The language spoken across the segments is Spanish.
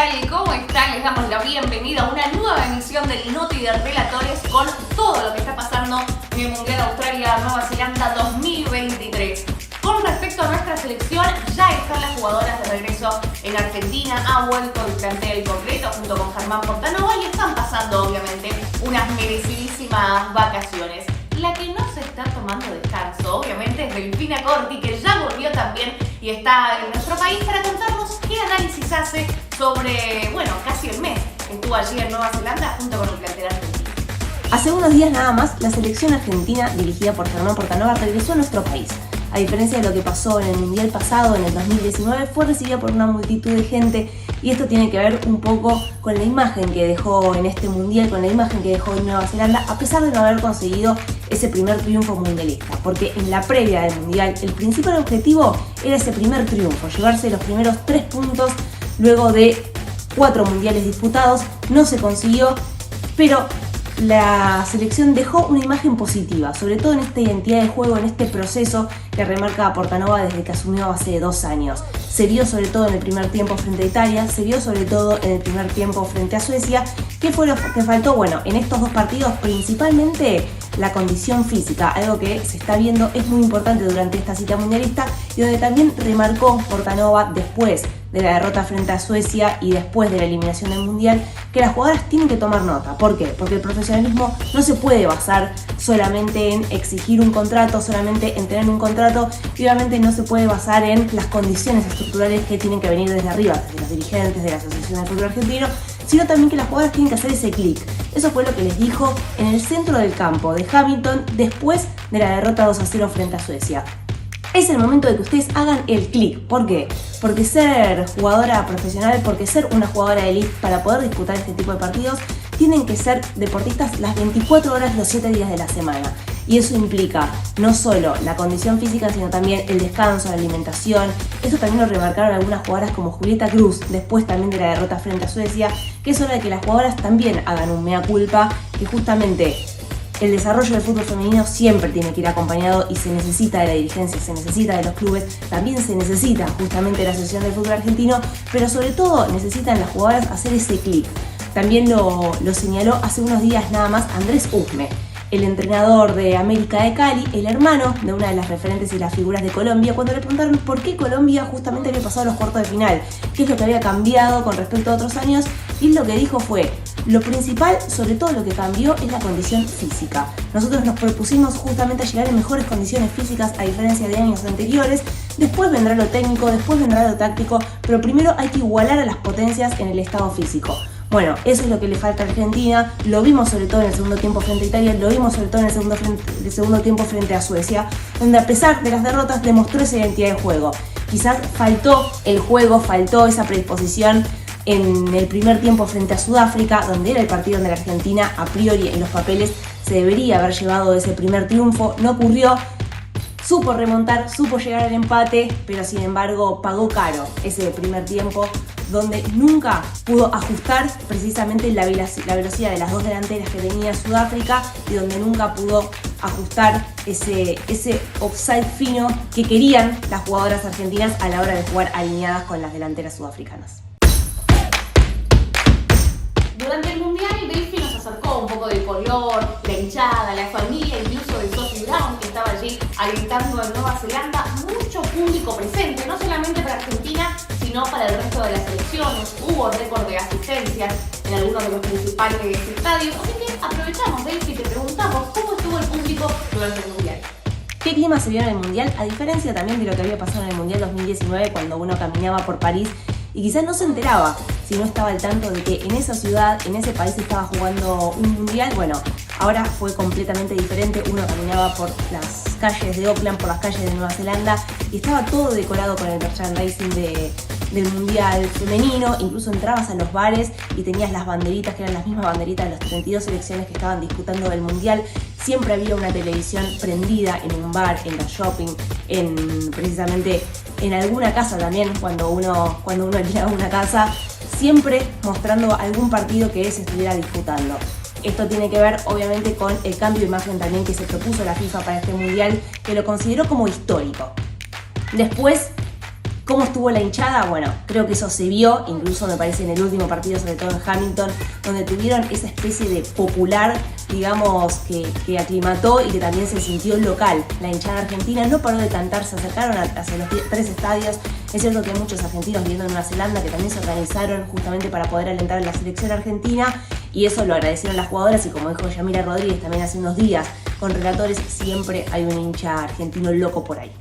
tal? ¿Cómo están? Les damos la bienvenida a una nueva emisión del Noti de Relatores con todo lo que está pasando en el Mundial Australia-Nueva Zelanda 2023. Con respecto a nuestra selección, ya están las jugadoras de regreso en Argentina, ha vuelto el plantel completo junto con Germán Portanova y están pasando obviamente unas merecidísimas vacaciones. La que no se está tomando descanso, obviamente, es Delfina Corti, que ya volvió también y está en nuestro país para contarnos qué análisis hace sobre, casi el mes que estuvo allí en Nueva Zelanda junto con el plantel argentino. Hace unos días nada más, la selección argentina, dirigida por Germán Portanova, regresó a nuestro país. A diferencia de lo que pasó en el Mundial pasado, en el 2019, fue recibida por una multitud de gente y esto tiene que ver un poco con la imagen que dejó en este Mundial, con la imagen que dejó en Nueva Zelanda, a pesar de no haber conseguido ese primer triunfo mundialista. Porque en la previa del Mundial, el principal objetivo era ese primer triunfo, llevarse los primeros 3 puntos luego de 4 mundiales disputados. No se consiguió, pero la selección dejó una imagen positiva, sobre todo en esta identidad de juego, en este proceso que remarca Portanova desde que asumió hace 2 años. Se vio sobre todo en el primer tiempo frente a Italia, se vio sobre todo en el primer tiempo frente a Suecia. ¿Qué fue lo que faltó? Bueno, en estos 2 partidos principalmente la condición física, algo que se está viendo es muy importante durante esta cita mundialista y donde también remarcó Portanova después de la derrota frente a Suecia y después de la eliminación del Mundial, que las jugadoras tienen que tomar nota. ¿Por qué? Porque el profesionalismo no se puede basar solamente en exigir un contrato, solamente en tener un contrato, y obviamente no se puede basar en las condiciones estructurales que tienen que venir desde arriba, desde los dirigentes, de la Asociación del Fútbol Argentino, sino también que las jugadoras tienen que hacer ese clic. Eso fue lo que les dijo en el centro del campo de Hamilton después de la derrota 2-0 frente a Suecia. Es el momento de que ustedes hagan el clic. ¿Por qué? Porque ser jugadora profesional, porque ser una jugadora de elite para poder disputar este tipo de partidos, tienen que ser deportistas las 24 horas, los 7 días de la semana. Y eso implica no solo la condición física, sino también el descanso, la alimentación. Eso también lo remarcaron algunas jugadoras como Julieta Cruz, después también de la derrota frente a Suecia, que es hora de que las jugadoras también hagan un mea culpa, que justamente el desarrollo del fútbol femenino siempre tiene que ir acompañado y se necesita de la dirigencia, se necesita de los clubes, también se necesita justamente de la Asociación del Fútbol Argentino, pero sobre todo necesitan las jugadoras hacer ese clic. También lo señaló hace unos días nada más Andrés Usme, el entrenador de América de Cali, el hermano de una de las referentes y las figuras de Colombia, cuando le preguntaron por qué Colombia justamente había pasado a los cuartos de final, qué es lo que había cambiado con respecto a otros años, y lo que dijo fue: lo principal, sobre todo lo que cambió, es la condición física. Nosotros nos propusimos justamente a llegar en mejores condiciones físicas a diferencia de años anteriores. Después vendrá lo técnico, después vendrá lo táctico, pero primero hay que igualar a las potencias en el estado físico. Bueno, eso es lo que le falta a Argentina, lo vimos sobre todo en el segundo tiempo frente a Italia, lo vimos sobre todo en el segundo tiempo frente a Suecia, donde a pesar de las derrotas demostró esa identidad de juego. Quizás faltó el juego, faltó esa predisposición en el primer tiempo frente a Sudáfrica, donde era el partido donde la Argentina a priori en los papeles se debería haber llevado ese primer triunfo. No ocurrió, supo remontar, supo llegar al empate, pero sin embargo pagó caro ese primer tiempo, donde nunca pudo ajustar precisamente la velocidad de las 2 delanteras que tenía Sudáfrica y donde nunca pudo ajustar ese offside fino que querían las jugadoras argentinas a la hora de jugar alineadas con las delanteras sudafricanas. Durante el Mundial, Delphi nos acercó un poco del color, la hinchada, la familia, incluso de Sophie Brown, que estaba allí alentando en Nueva Zelanda. Mucho público presente, no solamente para Argentina, sino para el resto de las selecciones. Hubo récord de asistencias en algunos de los principales estadios. Así que aprovechamos, Delphi, y te preguntamos cómo estuvo el público durante el Mundial. ¿Qué clima se vio en el Mundial? A diferencia también de lo que había pasado en el Mundial 2019, cuando uno caminaba por París y quizás no se enteraba si no estaba al tanto de que en esa ciudad, en ese país estaba jugando un mundial. Bueno, ahora fue completamente diferente. Uno caminaba por las calles de Auckland, por las calles de Nueva Zelanda y estaba todo decorado con el merchandising del mundial femenino. Incluso entrabas a los bares y tenías las banderitas que eran las mismas banderitas de las 32 selecciones que estaban disputando el mundial. Siempre había una televisión prendida en un bar, en los shopping, precisamente en alguna casa también, cuando uno alquilaba una casa, siempre mostrando algún partido que se estuviera disputando. Esto tiene que ver obviamente con el cambio de imagen también que se propuso la FIFA para este mundial, que lo consideró como histórico. Después ¿Cómo estuvo la hinchada? Bueno, creo que eso se vio, incluso me parece en el último partido, sobre todo en Hamilton, donde tuvieron esa especie de popular, digamos, que aclimató y que también se sintió local. La hinchada argentina no paró de cantar, se acercaron hacia los 3 estadios. Es cierto que hay muchos argentinos viviendo en Nueva Zelanda que también se organizaron justamente para poder alentar a la selección argentina, y eso lo agradecieron las jugadoras, y como dijo Yamila Rodríguez también hace unos días con relatores, siempre hay un hincha argentino loco por ahí.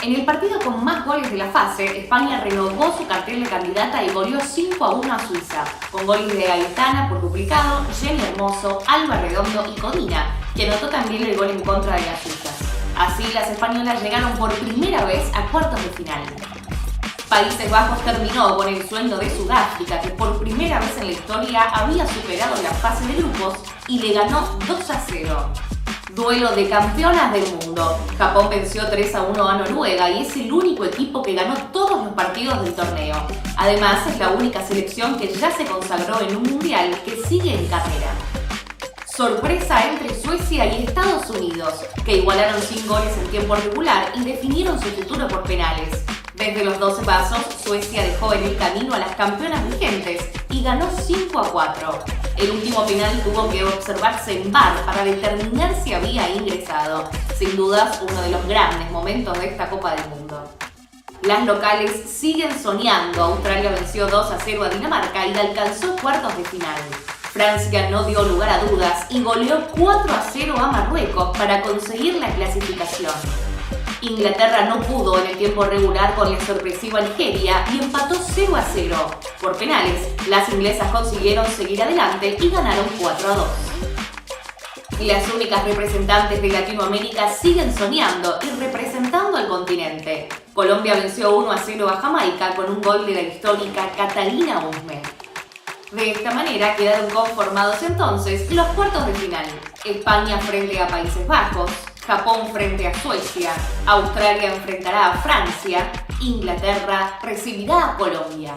En el partido con más goles de la fase, España renovó su cartel de candidata y goleó 5-1 a Suiza, con goles de Gaetana por duplicado, Jenny Hermoso, Alba Redondo y Codina, que anotó también el gol en contra de las suizas. Así, las españolas llegaron por primera vez a cuartos de final. Países Bajos terminó con el sueño de Sudáfrica, que por primera vez en la historia había superado la fase de grupos y le ganó 2-0. Duelo de campeonas del mundo. Japón venció 3-1 a Noruega y es el único equipo que ganó todos los partidos del torneo. Además, es la única selección que ya se consagró en un mundial que sigue en carrera. Sorpresa entre Suecia y Estados Unidos, que igualaron sin goles en tiempo regular y definieron su futuro por penales. Desde los 12 pasos, Suecia dejó en el camino a las campeonas vigentes y ganó 5-4. El último penal tuvo que observarse en VAR para determinar si había ingresado. Sin dudas, uno de los grandes momentos de esta Copa del Mundo. Las locales siguen soñando. Australia venció 2-0 a Dinamarca y alcanzó cuartos de final. Francia no dio lugar a dudas y goleó 4-0 a Marruecos para conseguir la clasificación. Inglaterra no pudo en el tiempo regular con la sorpresiva Nigeria y empató 0-0. Por penales, las inglesas consiguieron seguir adelante y ganaron 4-2. Las únicas representantes de Latinoamérica siguen soñando y representando al continente. Colombia venció 1-0 a Jamaica con un gol de la histórica Catalina Usme. De esta manera quedaron conformados entonces los cuartos de final. España frente a Países Bajos, Japón frente a Suecia, Australia enfrentará a Francia, Inglaterra recibirá a Colombia.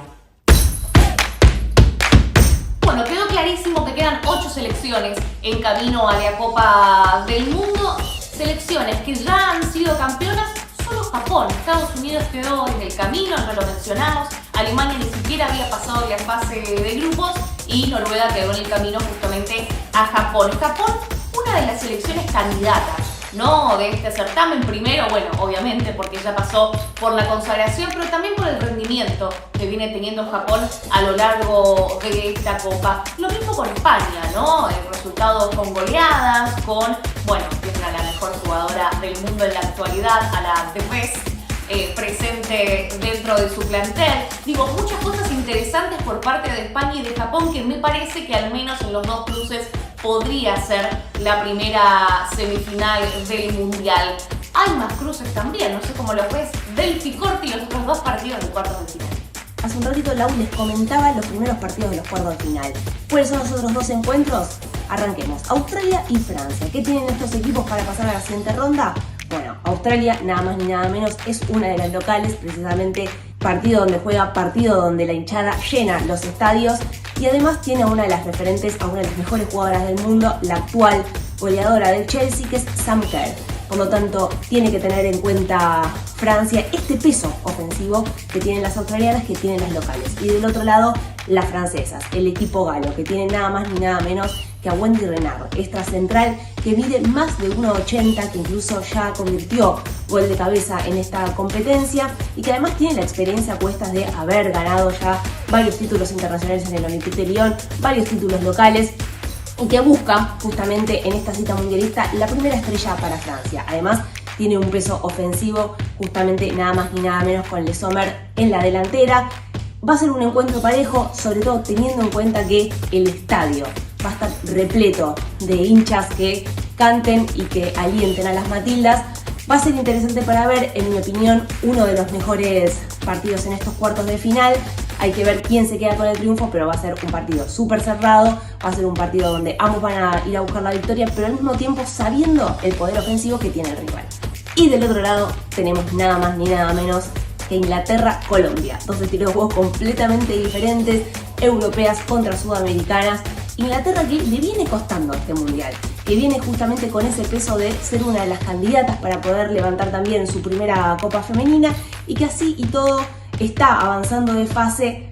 Bueno, quedó clarísimo que quedan 8 selecciones en camino a la Copa del Mundo. Selecciones que ya han sido campeonas, solo Japón. Estados Unidos quedó en el camino, ya lo mencionamos. Alemania ni siquiera había pasado la fase de grupos y Noruega quedó en el camino justamente a Japón. Japón, una de las selecciones candidatas, ¿no?, de este certamen. Primero, bueno, obviamente porque ya pasó por la consagración, pero también por el rendimiento que viene teniendo Japón a lo largo de esta Copa. Lo mismo con España, ¿no? El resultado con goleadas, con, bueno, tienen a la mejor jugadora del mundo en la actualidad, a la Tevez, presente dentro de su plantel. Digo, muchas cosas interesantes por parte de España y de Japón que me parece que al menos en los dos cruces podría ser la primera semifinal del Mundial. Hay más cruces también, no sé cómo lo ves, Delphi Corti y los otros 2 partidos de cuartos de final. Hace un ratito Lau les comentaba los primeros partidos de los cuartos de final. ¿Cuáles son los otros 2 encuentros? Arranquemos. Australia y Francia. ¿Qué tienen estos equipos para pasar a la siguiente ronda? Bueno, Australia, nada más ni nada menos, es una de las locales, precisamente partido donde juega, partido donde la hinchada llena los estadios, y además tiene a una de las referentes, a una de las mejores jugadoras del mundo, la actual goleadora del Chelsea, que es Sam Kerr. Por lo tanto, tiene que tener en cuenta Francia este peso ofensivo que tienen las australianas, que tienen las locales. Y del otro lado, las francesas, el equipo galo, que tiene nada más ni nada menos que a Wendy Renard, extra central que mide más de 1,80, que incluso ya convirtió gol de cabeza en esta competencia y que además tiene la experiencia a cuestas de haber ganado ya varios títulos internacionales en el Olympique de Lyon, varios títulos locales, y que busca justamente en esta cita mundialista la primera estrella para Francia. Además, tiene un peso ofensivo justamente nada más ni nada menos con Le Sommer en la delantera. Va a ser un encuentro parejo, sobre todo teniendo en cuenta que el estadio va a estar repleto de hinchas que canten y que alienten a las Matildas. Va a ser interesante para ver, en mi opinión, uno de los mejores partidos en estos cuartos de final. Hay que ver quién se queda con el triunfo, pero va a ser un partido súper cerrado, va a ser un partido donde ambos van a ir a buscar la victoria, pero al mismo tiempo sabiendo el poder ofensivo que tiene el rival. Y del otro lado tenemos nada más ni nada menos que Inglaterra-Colombia. 2 estilos de juego completamente diferentes, europeas contra sudamericanas. Inglaterra que le viene costando este mundial, que viene justamente con ese peso de ser una de las candidatas para poder levantar también su primera Copa Femenina, y que así y todo está avanzando de fase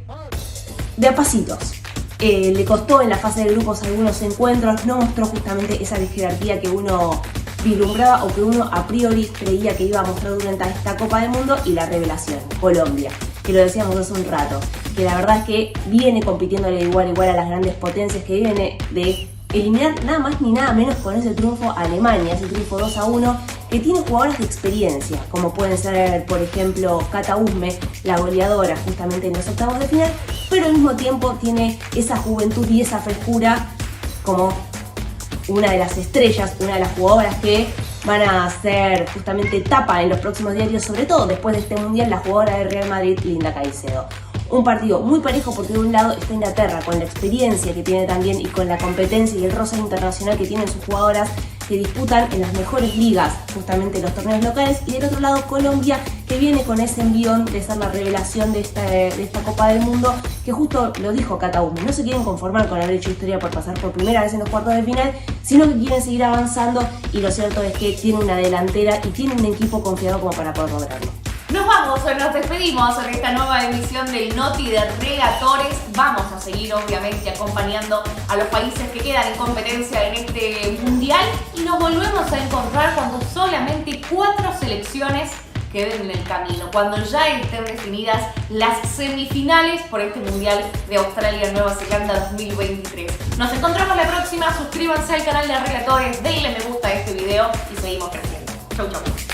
de a pasitos. Le costó en la fase de grupos algunos encuentros, no mostró justamente esa jerarquía que uno vislumbraba o que uno a priori creía que iba a mostrar durante esta Copa del Mundo, y la revelación, Colombia, que lo decíamos hace un rato, que la verdad es que viene compitiéndole igual a las grandes potencias, que viene de eliminar nada más ni nada menos con ese triunfo a Alemania, ese triunfo 2-1, que tiene jugadoras de experiencia, como pueden ser, por ejemplo, Cata Usme, la goleadora justamente en los octavos de final, pero al mismo tiempo tiene esa juventud y esa frescura como una de las estrellas, una de las jugadoras que van a ser justamente tapa en los próximos diarios, sobre todo después de este mundial, la jugadora de Real Madrid, Linda Caicedo. Un partido muy parejo porque de un lado está Inglaterra con la experiencia que tiene también y con la competencia y el roce internacional que tienen sus jugadoras que disputan en las mejores ligas, justamente los torneos locales, y del otro lado Colombia, que viene con ese envión de ser la revelación de esta Copa del Mundo, que justo lo dijo Cata Usme, no se quieren conformar con haber hecho historia por pasar por primera vez en los cuartos de final, sino que quieren seguir avanzando, y lo cierto es que tiene una delantera y tiene un equipo confiado como para poder lograrlo. Nos vamos, nos despedimos en esta nueva emisión del Noti de Relatores. Vamos a seguir obviamente acompañando a los países que quedan en competencia en este mundial, y nos volvemos a encontrar cuando solamente 4 selecciones queden en el camino, cuando ya estén definidas las semifinales por este mundial de Australia-Nueva Zelanda 2023. Nos encontramos la próxima, suscríbanse al canal de Relatores, denle me gusta a este video y seguimos creciendo. Chau chau.